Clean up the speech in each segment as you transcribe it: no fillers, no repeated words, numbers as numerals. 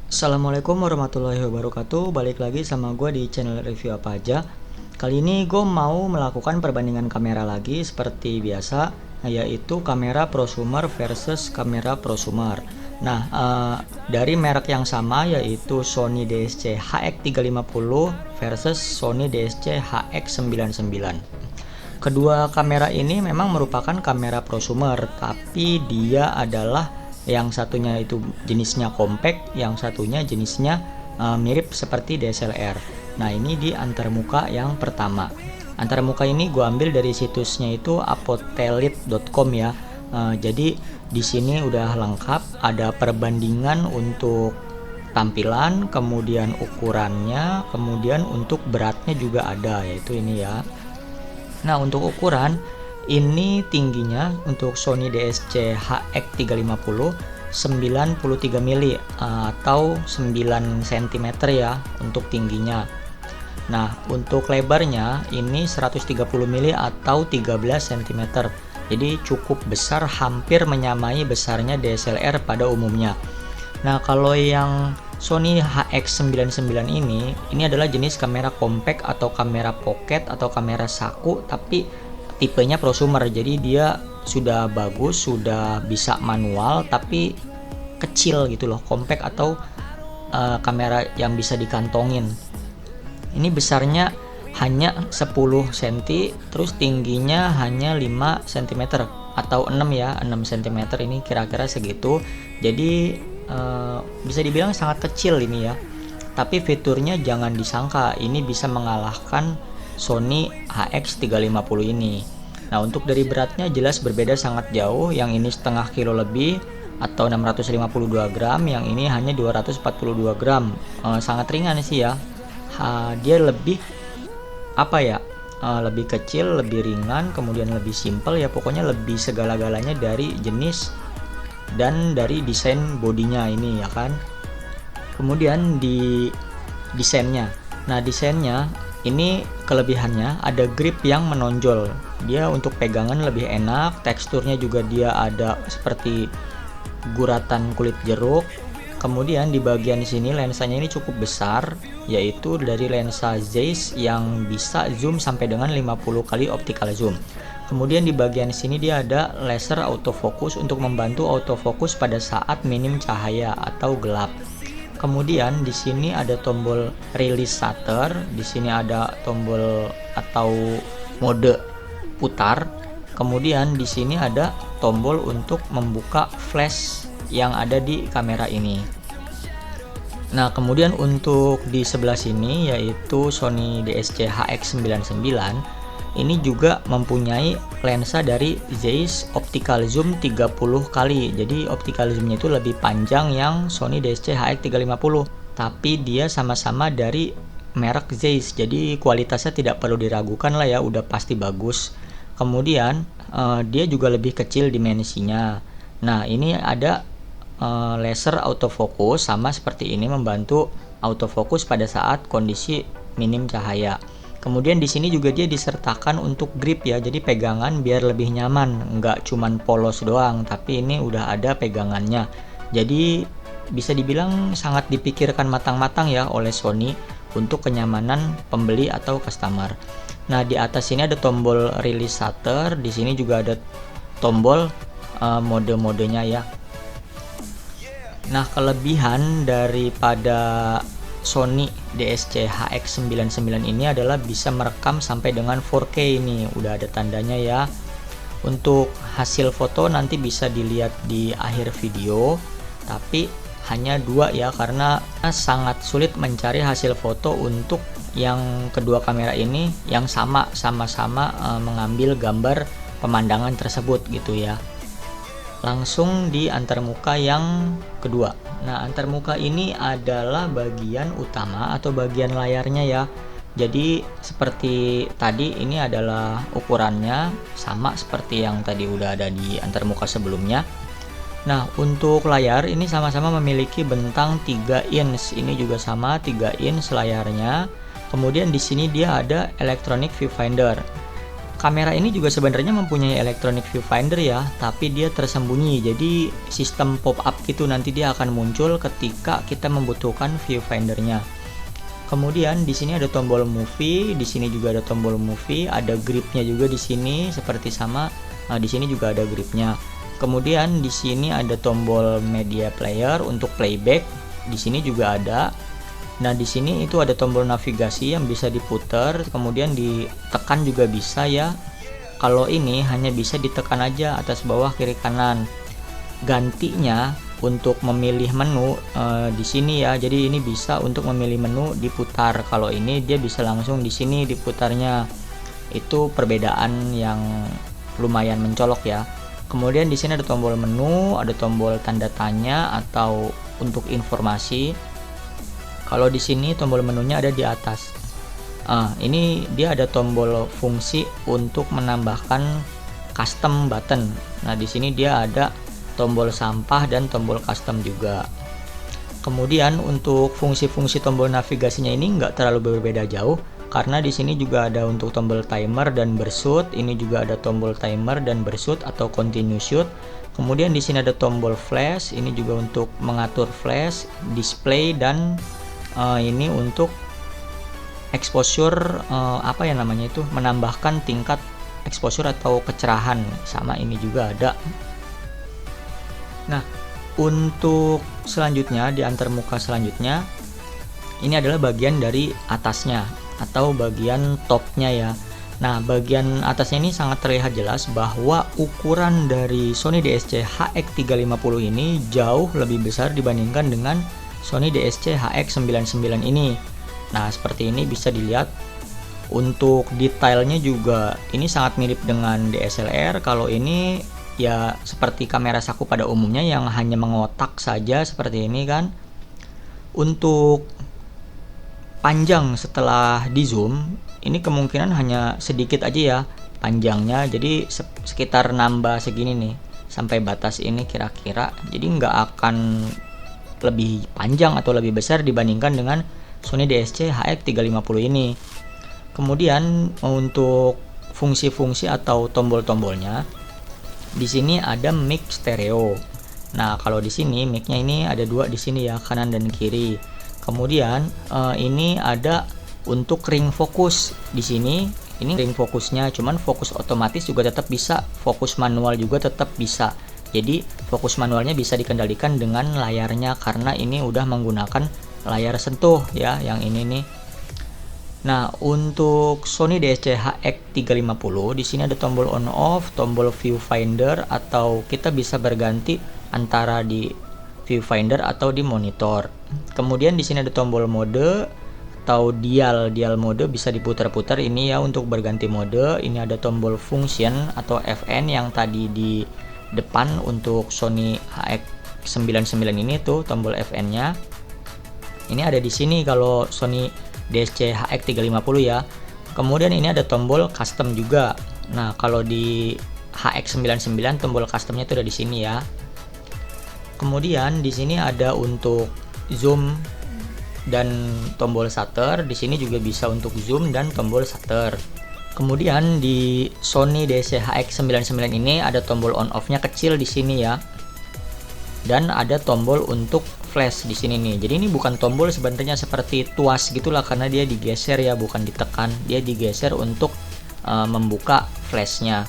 Assalamualaikum warahmatullahi wabarakatuh. Balik lagi sama gue di channel review apa aja. Kali ini gue mau melakukan perbandingan kamera lagi seperti biasa, yaitu kamera prosumer versus kamera prosumer. Nah, dari merek yang sama yaitu Sony DSC HX350 versus Sony DSC HX99. Kedua kamera ini memang merupakan kamera prosumer, tapi dia adalah yang satunya itu jenisnya compact, yang satunya jenisnya mirip seperti DSLR. Nah, ini di antarmuka yang pertama. Antarmuka ini gue ambil dari situsnya itu apotelit.com ya. Jadi di sini udah lengkap, ada perbandingan untuk tampilan, kemudian ukurannya, kemudian untuk beratnya juga ada, yaitu ini ya. Nah, untuk ukuran ini tingginya untuk Sony DSC HX350 93 mili atau 9 cm ya untuk tingginya. Nah, untuk lebarnya ini 130 mili atau 13 cm. Jadi cukup besar, hampir menyamai besarnya DSLR pada umumnya. Nah, kalau yang Sony HX99 ini adalah jenis kamera compact atau kamera pocket atau kamera saku, tapi tipenya prosumer. Jadi dia sudah bagus, sudah bisa manual, tapi kecil gitu loh, compact atau kamera yang bisa dikantongin. Ini besarnya hanya 10 cm, terus tingginya hanya 5 cm atau 6 ya, 6 cm ini kira-kira segitu. Jadi bisa dibilang sangat kecil ini ya, tapi fiturnya jangan disangka ini bisa mengalahkan Sony HX350 ini. Nah, untuk dari beratnya jelas berbeda sangat jauh, yang ini setengah kilo lebih atau 652 gram, yang ini hanya 242 gram. Sangat ringan sih ya. Dia lebih apa ya, lebih kecil, lebih ringan, kemudian lebih simple ya, pokoknya lebih segala-galanya dari jenis dan dari desain bodinya ini ya kan. Kemudian di desainnya, nah desainnya ini kelebihannya ada grip yang menonjol, dia untuk pegangan lebih enak, teksturnya juga dia ada seperti guratan kulit jeruk. Kemudian di bagian sini lensanya ini cukup besar, yaitu dari lensa Zeiss yang bisa zoom sampai dengan 50 kali optical zoom. Kemudian di bagian sini dia ada laser autofocus untuk membantu autofocus pada saat minim cahaya atau gelap. Kemudian di sini ada tombol release shutter, di sini ada tombol atau mode putar. Kemudian di sini ada tombol untuk membuka flash yang ada di kamera ini. Nah, kemudian untuk di sebelah sini yaitu Sony DSC HX99 ini juga mempunyai lensa dari Zeiss optical zoom 30 kali. Jadi optical zoomnya itu lebih panjang yang Sony DSC HX350, tapi dia sama-sama dari merek Zeiss, jadi kualitasnya tidak perlu diragukan lah ya, udah pasti bagus. Kemudian dia juga lebih kecil dimensinya. Nah, ini ada laser autofocus, sama seperti ini, membantu autofocus pada saat kondisi minim cahaya. Kemudian di sini juga dia disertakan untuk grip ya, jadi pegangan biar lebih nyaman, nggak cuman polos doang, tapi ini udah ada pegangannya. Jadi bisa dibilang sangat dipikirkan matang-matang ya oleh Sony untuk kenyamanan pembeli atau customer. Nah, di atas sini ada tombol release shutter, di sini juga ada tombol mode-modenya ya. Nah, kelebihan daripada Sony DSC HX99 ini adalah bisa merekam sampai dengan 4K, ini udah ada tandanya ya. Untuk hasil foto nanti bisa dilihat di akhir video, tapi hanya 2 ya, karena sangat sulit mencari hasil foto untuk yang kedua kamera ini yang sama-sama mengambil gambar pemandangan tersebut gitu ya. Langsung di antarmuka yang kedua. Nah, antarmuka ini adalah bagian utama atau bagian layarnya ya. Jadi seperti tadi, ini adalah ukurannya sama seperti yang tadi udah ada di antarmuka sebelumnya. Nah, untuk layar ini sama-sama memiliki bentang 3 inch. Ini juga sama 3 inch layarnya. Kemudian di sini dia ada electronic viewfinder. Kamera ini juga sebenarnya mempunyai electronic viewfinder ya, tapi dia tersembunyi. Jadi sistem pop-up gitu nanti dia akan muncul ketika kita membutuhkan viewfindernya. Kemudian di sini ada tombol movie, di sini juga ada tombol movie, ada gripnya juga di sini seperti sama. Nah, di sini juga ada gripnya. Kemudian di sini ada tombol media player untuk playback. Di sini juga ada. Nah, di sini itu ada tombol navigasi yang bisa diputar, kemudian ditekan juga bisa ya. Kalau ini hanya bisa ditekan aja atas bawah kiri kanan. Gantinya untuk memilih menu di sini ya. Jadi ini bisa untuk memilih menu diputar. Kalau ini dia bisa langsung di sini diputarnya. Itu perbedaan yang lumayan mencolok ya. Kemudian di sini ada tombol menu, ada tombol tanda tanya atau untuk informasi. Kalau di sini tombol menunya ada di atas. Ini dia ada tombol fungsi untuk menambahkan custom button. Nah, di sini dia ada tombol sampah dan tombol custom juga. Kemudian untuk fungsi-fungsi tombol navigasinya ini nggak terlalu berbeda jauh, karena di sini juga ada untuk tombol timer dan bershoot. Ini juga ada tombol timer dan bershoot atau continue shoot. Kemudian di sini ada tombol flash. Ini juga untuk mengatur flash, display, dan ini untuk exposure, apa ya namanya itu, menambahkan tingkat exposure atau kecerahan. Sama ini juga ada. Nah, untuk selanjutnya di antarmuka selanjutnya, ini adalah bagian dari atasnya atau bagian topnya ya. Nah, bagian atasnya ini sangat terlihat jelas bahwa ukuran dari Sony DSC HX350 ini jauh lebih besar dibandingkan dengan Sony DSC HX99 ini. Nah, seperti ini bisa dilihat. Untuk detailnya juga ini sangat mirip dengan DSLR. Kalau ini ya seperti kamera saku pada umumnya yang hanya mengotak saja seperti ini kan. Untuk panjang setelah di zoom, ini kemungkinan hanya sedikit aja ya panjangnya. Jadi sekitar nambah segini nih sampai batas ini kira-kira. Jadi nggak akan lebih panjang atau lebih besar dibandingkan dengan Sony DSC HX350 ini. Kemudian untuk fungsi-fungsi atau tombol-tombolnya, di sini ada mic stereo. Nah, kalau di sini mic-nya ini ada dua di sini ya, kanan dan kiri. Kemudian ini ada untuk ring fokus di sini. Ini ring fokusnya, cuman fokus otomatis juga tetap bisa, fokus manual juga tetap bisa. Jadi fokus manualnya bisa dikendalikan dengan layarnya karena ini udah menggunakan layar sentuh ya, yang ini nih. Nah, untuk Sony DSC HX350 di sini ada tombol on off, tombol viewfinder, atau kita bisa berganti antara di viewfinder atau di monitor. Kemudian di sini ada tombol mode atau dial mode, bisa diputar-putar ini ya untuk berganti mode. Ini ada tombol function atau FN yang tadi di depan untuk Sony HX99 ini tuh tombol FN-nya. Ini ada di sini kalau Sony DSC HX350 ya. Kemudian ini ada tombol custom juga. Nah, kalau di HX99 tombol customnya itu ada di sini ya. Kemudian di sini ada untuk zoom dan tombol shutter. Di sini juga bisa untuk zoom dan tombol shutter. Kemudian di Sony DSC HX99 ini ada tombol on off-nya kecil di sini ya. Dan ada tombol untuk flash di sini nih. Jadi ini bukan tombol sebenarnya, seperti tuas gitulah karena dia digeser ya, bukan ditekan. Dia digeser untuk membuka flashnya.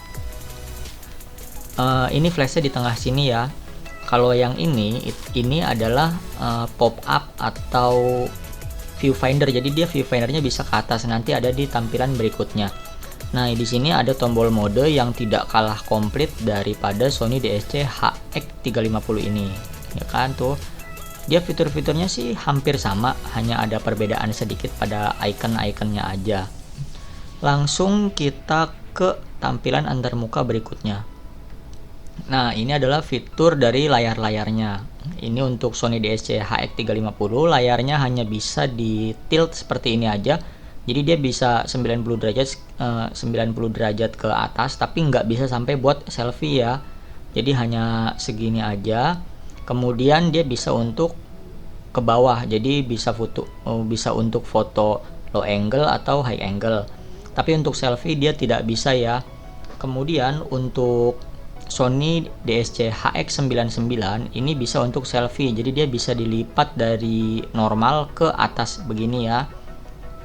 Ini flashnya di tengah sini ya. Kalau yang ini adalah pop up atau viewfinder. Jadi dia viewfindernya bisa ke atas, nanti ada di tampilan berikutnya. Nah, di sini ada tombol mode yang tidak kalah komplit daripada Sony DSC HX350 ini. Ya kan tuh. Dia fitur-fiturnya sih hampir sama, hanya ada perbedaan sedikit pada icon-iconnya aja. Langsung kita ke tampilan antarmuka berikutnya. Nah, ini adalah fitur dari layar-layarnya. Ini untuk Sony DSC HX350, layarnya hanya bisa di tilt seperti ini aja. Jadi dia bisa 90 derajat ke atas, tapi nggak bisa sampai buat selfie ya. Jadi hanya segini aja. Kemudian dia bisa untuk ke bawah, jadi bisa untuk foto low angle atau high angle. tapi untuk selfie dia tidak bisa ya. Kemudian untuk Sony DSC HX99 ini bisa untuk selfie, jadi dia bisa dilipat dari normal ke atas begini ya,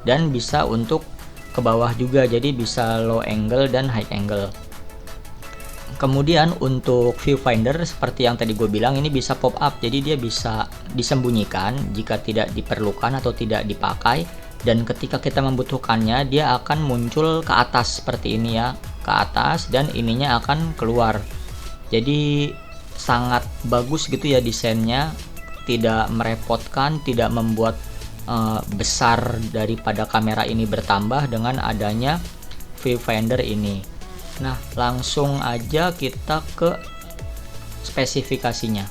dan bisa untuk ke bawah juga, jadi bisa low angle dan high angle. Kemudian untuk viewfinder seperti yang tadi gue bilang, ini bisa pop up, jadi dia bisa disembunyikan jika tidak diperlukan atau tidak dipakai, dan ketika kita membutuhkannya dia akan muncul ke atas seperti ini ya, ke atas, dan ininya akan keluar. Jadi sangat bagus gitu ya desainnya, tidak merepotkan, tidak membuat besar daripada kamera ini bertambah dengan adanya viewfinder ini. Nah, langsung aja kita ke spesifikasinya.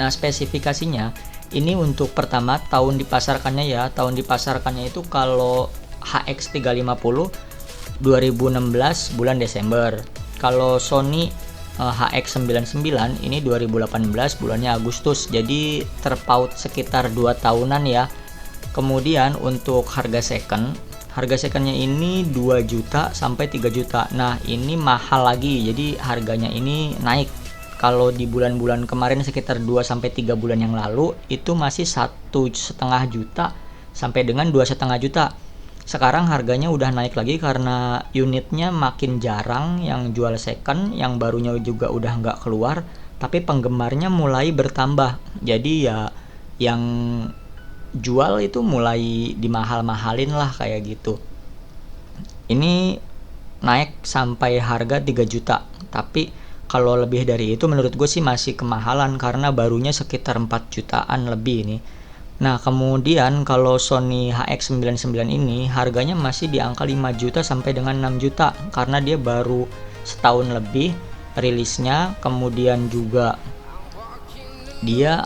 Nah, spesifikasinya ini untuk pertama tahun dipasarkannya ya. Tahun dipasarkannya itu kalau HX350 2016 bulan Desember. Kalau Sony HX99 ini 2018 bulannya Agustus. Jadi terpaut sekitar 2 tahunan ya. Kemudian untuk harga secondnya ini 2 juta sampai 3 juta. Nah, ini mahal lagi, jadi harganya ini naik. Kalau di bulan-bulan kemarin sekitar 2 sampai 3 bulan yang lalu itu masih 1,5 juta sampai dengan 2,5 juta. Sekarang harganya udah naik lagi karena unitnya makin jarang yang jual second, yang barunya juga udah nggak keluar, tapi penggemarnya mulai bertambah. Jadi ya yang jual itu mulai dimahal-mahalin lah kayak gitu. Ini naik sampai harga 3 juta, tapi kalau lebih dari itu menurut gue sih masih kemahalan karena barunya sekitar 4 jutaan lebih ini. Nah, kemudian kalau Sony HX99 ini harganya masih di angka 5 juta sampai dengan 6 juta karena dia baru setahun lebih rilisnya. Kemudian juga dia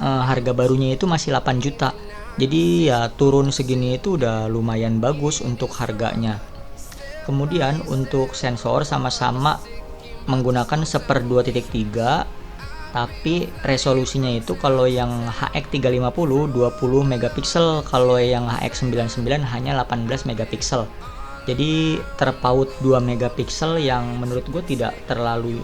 harga barunya itu masih 8 juta. Jadi ya turun segini itu udah lumayan bagus untuk harganya. Kemudian untuk sensor sama-sama menggunakan 1/2.3, tapi resolusinya itu kalau yang HX350 20 megapiksel, kalau yang HX99 hanya 18 megapiksel. Jadi terpaut 2 megapiksel yang menurut gue tidak terlalu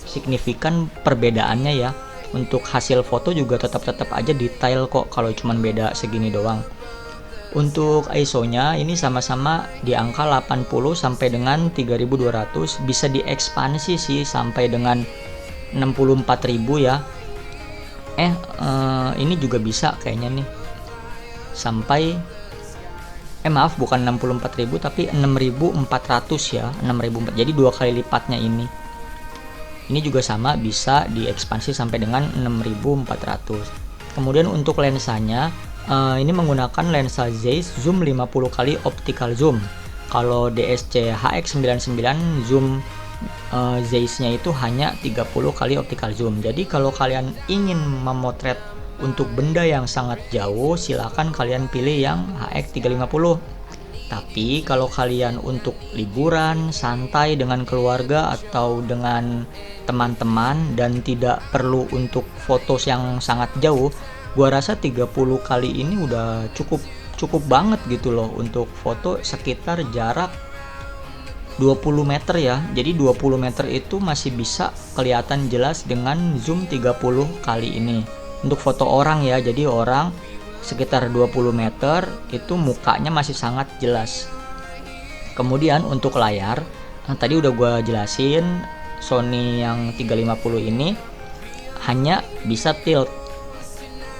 signifikan perbedaannya ya. Untuk hasil foto juga tetap aja detail kok kalau cuman beda segini doang. Untuk ISO-nya ini sama-sama di angka 80 sampai dengan 3200, bisa diekspansi sih sampai dengan 64.000 ya. Ini juga bisa kayaknya nih. Sampai maaf, bukan 64.000 tapi 6.400 ya, 6.400. Jadi 2 kali lipatnya ini. Ini juga sama bisa diekspansi sampai dengan 6400. Kemudian untuk lensanya ini menggunakan lensa Zeiss zoom 50 kali optical zoom. Kalau DSC HX99 zoom Zeiss-nya itu hanya 30 kali optical zoom. Jadi kalau kalian ingin memotret untuk benda yang sangat jauh, silakan kalian pilih yang HX350. Tapi kalau kalian untuk liburan, santai dengan keluarga atau dengan teman-teman dan tidak perlu untuk foto yang sangat jauh, gua rasa 30 kali ini udah cukup banget gitu loh untuk foto sekitar jarak 20 meter ya. Jadi 20 meter itu masih bisa kelihatan jelas dengan zoom 30 kali ini. Untuk foto orang ya, jadi orang sekitar 20 meter itu mukanya masih sangat jelas. Kemudian untuk layar, tadi udah gue jelasin, Sony yang 350 ini hanya bisa tilt.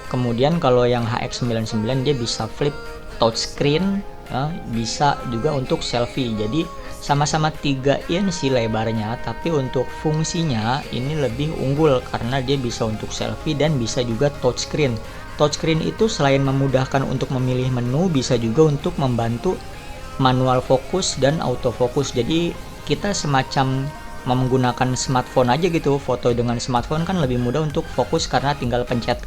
Kemudian kalau yang HX99 dia bisa flip touchscreen, bisa juga untuk selfie. Jadi sama-sama 3 inch lebarnya, tapi untuk fungsinya ini lebih unggul karena dia bisa untuk selfie dan bisa juga touchscreen. Touchscreen itu selain memudahkan untuk memilih menu, bisa juga untuk membantu manual fokus dan autofocus. Jadi kita semacam menggunakan smartphone aja gitu. Foto dengan smartphone kan lebih mudah untuk fokus karena tinggal pencet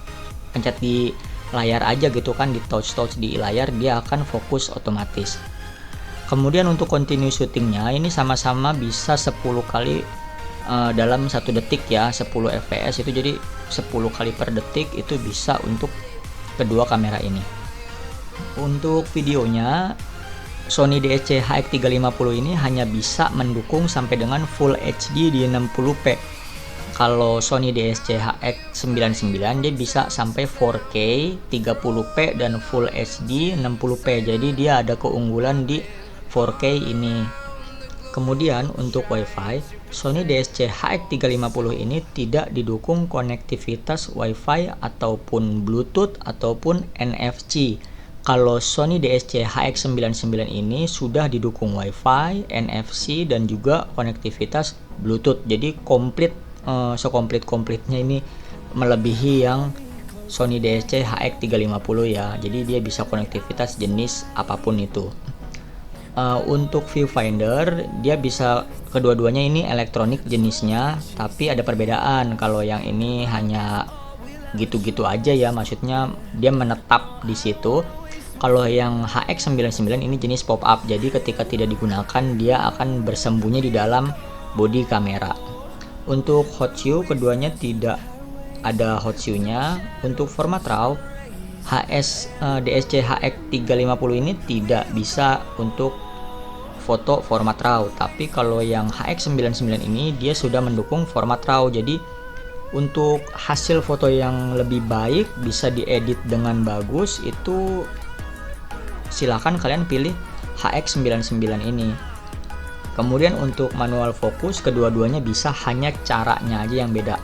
di layar aja gitu kan, di touch di layar dia akan fokus otomatis. Kemudian untuk continue shootingnya ini sama-sama bisa 10 kali dalam 1 detik ya, 10 fps itu, jadi 10 kali per detik itu bisa untuk kedua kamera ini. Untuk videonya Sony DSC HX350 ini hanya bisa mendukung sampai dengan Full HD di 60p. Kalau Sony DSC HX99 dia bisa sampai 4K 30p dan Full HD 60p. Jadi dia ada keunggulan di 4K ini. Kemudian untuk WiFi, Sony DSC HX350 ini tidak didukung konektivitas WiFi ataupun Bluetooth ataupun NFC. Kalau Sony DSC HX99 ini sudah didukung WiFi, NFC dan juga konektivitas Bluetooth. Jadi komplit, sekomplit-komplitnya ini melebihi yang Sony DSC HX350 ya. Jadi dia bisa konektivitas jenis apapun itu. Untuk viewfinder dia bisa kedua-duanya ini elektronik jenisnya, tapi ada perbedaan. Kalau yang ini hanya gitu-gitu aja ya, maksudnya dia menetap di situ. Kalau yang HX99 ini jenis pop up, jadi ketika tidak digunakan dia akan bersembunyi di dalam bodi kamera. Untuk hot shoe keduanya tidak ada hot shoe-nya. Untuk format RAW DSC HX350 ini tidak bisa untuk foto format RAW, tapi kalau yang HX99 ini dia sudah mendukung format RAW. Jadi untuk hasil foto yang lebih baik bisa diedit dengan bagus itu silahkan kalian pilih HX99 ini. Kemudian untuk manual fokus kedua-duanya bisa, hanya caranya aja yang beda.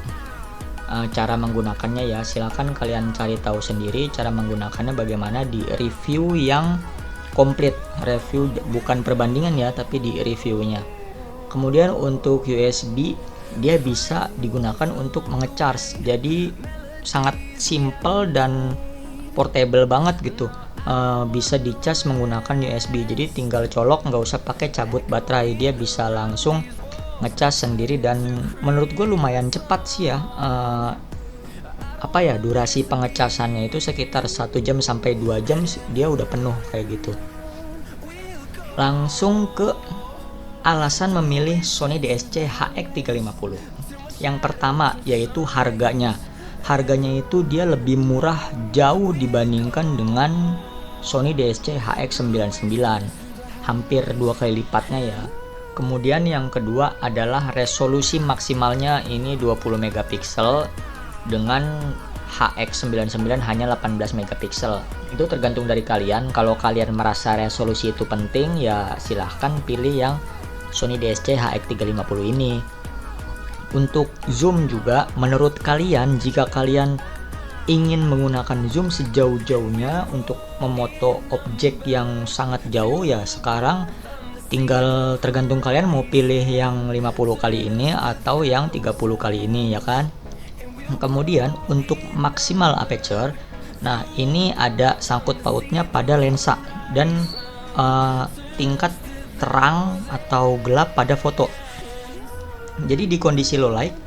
Cara menggunakannya ya silahkan kalian cari tahu sendiri cara menggunakannya bagaimana di review yang komplit. Review bukan perbandingan ya, tapi di reviewnya. Kemudian untuk USB dia bisa digunakan untuk mengecharge, jadi sangat simple dan portable banget gitu. Bisa dicas menggunakan USB, jadi tinggal colok, nggak usah pakai cabut baterai, dia bisa langsung ngecas sendiri. Dan menurut gue lumayan cepat sih ya. Durasi pengecasannya itu sekitar 1 jam sampai 2 jam dia udah penuh kayak gitu. Langsung ke alasan memilih Sony DSC HX350. Yang pertama yaitu harganya. Harganya itu dia lebih murah jauh dibandingkan dengan Sony DSC HX99, hampir 2 kali lipatnya ya. Kemudian yang kedua adalah resolusi maksimalnya ini 20 megapiksel dengan HX99 hanya 18 megapiksel. Itu tergantung dari kalian. Kalau kalian merasa resolusi itu penting ya silahkan pilih yang Sony DSC HX350 ini. Untuk zoom juga, menurut kalian jika kalian ingin menggunakan zoom sejauh-jauhnya untuk memoto objek yang sangat jauh ya sekarang tinggal tergantung kalian mau pilih yang 50 kali ini atau yang 30 kali ini ya kan. Kemudian untuk maksimal aperture, nah ini ada sangkut pautnya pada lensa dan tingkat terang atau gelap pada foto. Jadi di kondisi low light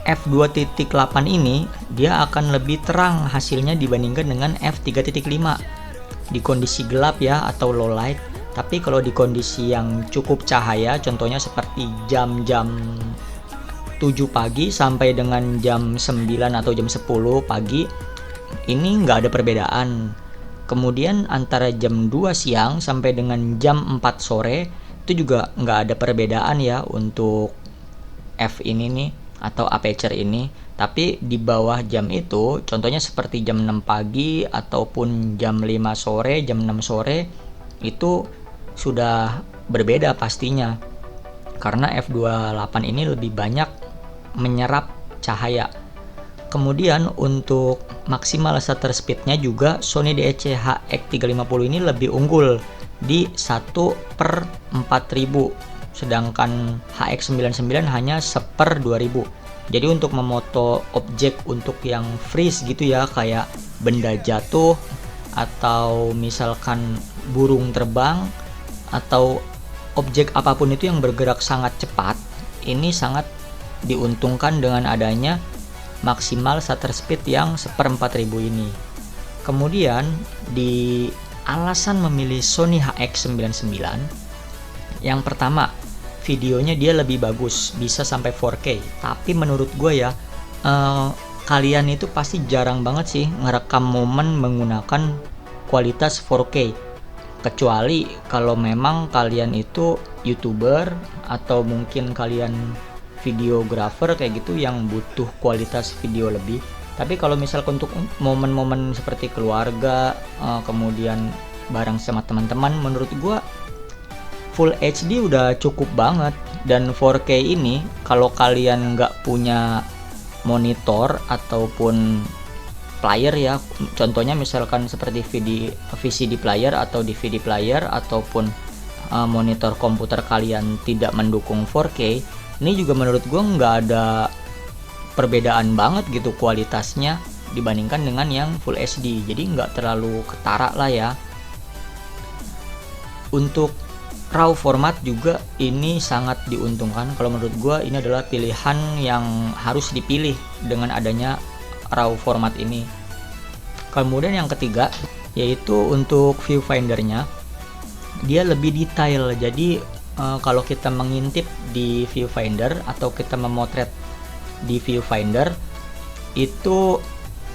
f2.8 ini dia akan lebih terang hasilnya dibandingkan dengan f3.5 di kondisi gelap ya atau low light. Tapi kalau di kondisi yang cukup cahaya, contohnya seperti jam-jam 7 pagi sampai dengan jam 9 atau jam 10 pagi, ini nggak ada perbedaan. Kemudian antara jam 2 siang sampai dengan jam 4 sore itu juga nggak ada perbedaan ya untuk f ini nih atau aperture ini. Tapi di bawah jam itu, contohnya seperti jam 6 pagi ataupun jam 5 sore, jam 6 sore itu sudah berbeda pastinya. Karena f2.8 ini lebih banyak menyerap cahaya. Kemudian untuk maksimal shutter speednya juga Sony DSC HX350 ini lebih unggul di 1/4000, sedangkan HX99 hanya 1/2000. Jadi untuk memoto objek untuk yang freeze gitu ya, kayak benda jatuh atau misalkan burung terbang atau objek apapun itu yang bergerak sangat cepat, ini sangat diuntungkan dengan adanya maksimal shutter speed yang 1/4000 ini. Kemudian di alasan memilih Sony HX99, yang pertama videonya dia lebih bagus, bisa sampai 4K. Tapi menurut gue ya, kalian itu pasti jarang banget sih ngerekam momen menggunakan kualitas 4K. Kecuali kalau memang kalian itu YouTuber atau mungkin kalian videographer kayak gitu yang butuh kualitas video lebih. Tapi kalau misalkan untuk momen-momen seperti keluarga, kemudian bareng sama teman-teman, menurut gua Full HD udah cukup banget. Dan 4K ini kalau kalian nggak punya monitor ataupun player ya, contohnya misalkan seperti VCD player atau DVD player ataupun monitor komputer kalian tidak mendukung 4K, ini juga menurut gue nggak ada perbedaan banget gitu kualitasnya dibandingkan dengan yang Full HD, jadi nggak terlalu ketara lah ya. Untuk RAW format juga ini sangat diuntungkan. Kalau menurut gue ini adalah pilihan yang harus dipilih dengan adanya RAW format ini. Kemudian yang ketiga yaitu untuk viewfindernya, dia lebih detail. Jadi kalau kita mengintip di viewfinder atau kita memotret di viewfinder itu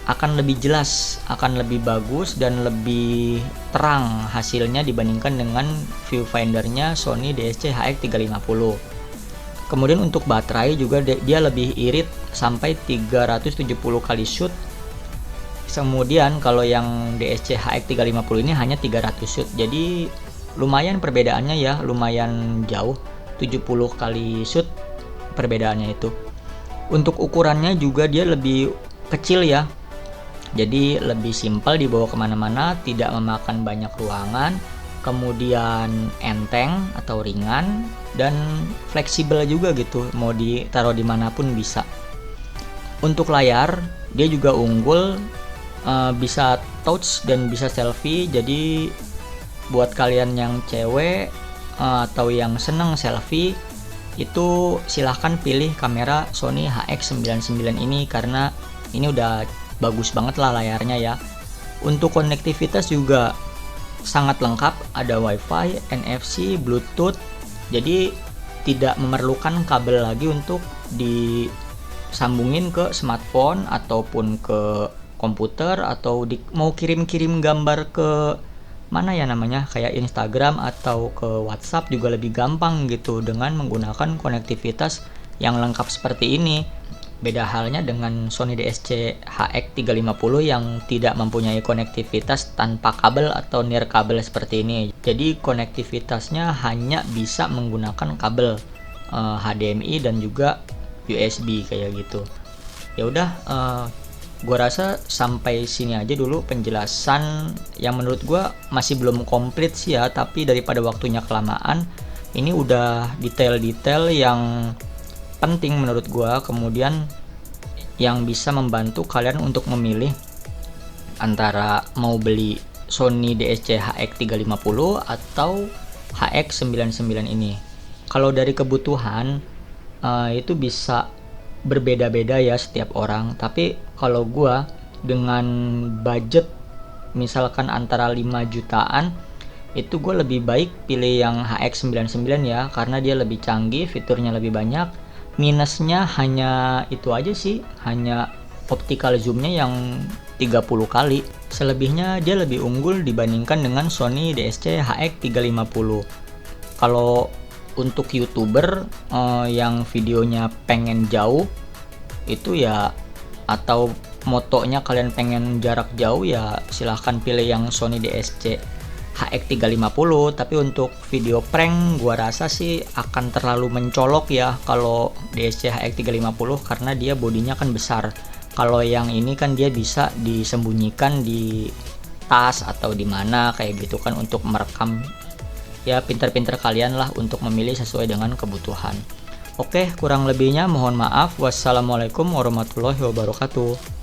akan lebih jelas, akan lebih bagus dan lebih terang hasilnya dibandingkan dengan viewfindernya Sony DSC-HX350. Kemudian untuk baterai juga dia lebih irit sampai 370 kali shoot. Kemudian kalau yang DSC-HX350 ini hanya 300 shoot. Jadi lumayan perbedaannya ya, lumayan jauh, 70 kali shoot perbedaannya itu. Untuk ukurannya juga dia lebih kecil ya, jadi lebih simpel dibawa kemana-mana, tidak memakan banyak ruangan, kemudian enteng atau ringan dan fleksibel juga gitu, mau ditaruh dimanapun bisa. Untuk layar dia juga unggul, bisa touch dan bisa selfie. Jadi buat kalian yang cewek atau yang seneng selfie itu silahkan pilih kamera Sony HX99 ini, karena ini udah bagus banget lah layarnya ya. Untuk konektivitas juga sangat lengkap, ada WiFi, NFC, Bluetooth, jadi tidak memerlukan kabel lagi untuk disambungin ke smartphone ataupun ke komputer, atau mau kirim-kirim gambar ke mana ya namanya, kayak Instagram atau ke WhatsApp juga lebih gampang gitu dengan menggunakan konektivitas yang lengkap seperti ini. Beda halnya dengan Sony DSC-HX350 yang tidak mempunyai konektivitas tanpa kabel atau near kabel seperti ini. Jadi konektivitasnya hanya bisa menggunakan kabel HDMI dan juga USB kayak gitu. Ya udah, gua rasa sampai sini aja dulu penjelasan yang menurut gua masih belum komplit sih ya, tapi daripada waktunya kelamaan, ini udah detail-detail yang penting menurut gua, kemudian yang bisa membantu kalian untuk memilih antara mau beli Sony DSC-HX350 atau HX99 ini. Kalau dari kebutuhan itu bisa berbeda-beda ya setiap orang, tapi kalau gua dengan budget misalkan antara 5 jutaan itu gue lebih baik pilih yang HX99 ya, karena dia lebih canggih, fiturnya lebih banyak. Minusnya hanya itu aja sih, hanya optical zoomnya yang 30 kali. Selebihnya dia lebih unggul dibandingkan dengan Sony DSC-HX350. Kalau untuk YouTuber yang videonya pengen jauh itu ya, atau motonya kalian pengen jarak jauh ya, silahkan pilih yang Sony DSC HX350. Tapi untuk video prank gua rasa sih akan terlalu mencolok ya kalau DSC HX350, karena dia bodinya kan besar. Kalau yang ini kan dia bisa disembunyikan di tas atau di mana kayak gitu kan untuk merekam. Ya pintar-pintar kalian lah untuk memilih sesuai dengan kebutuhan. Oke, kurang lebihnya mohon maaf. Wassalamualaikum warahmatullahi wabarakatuh.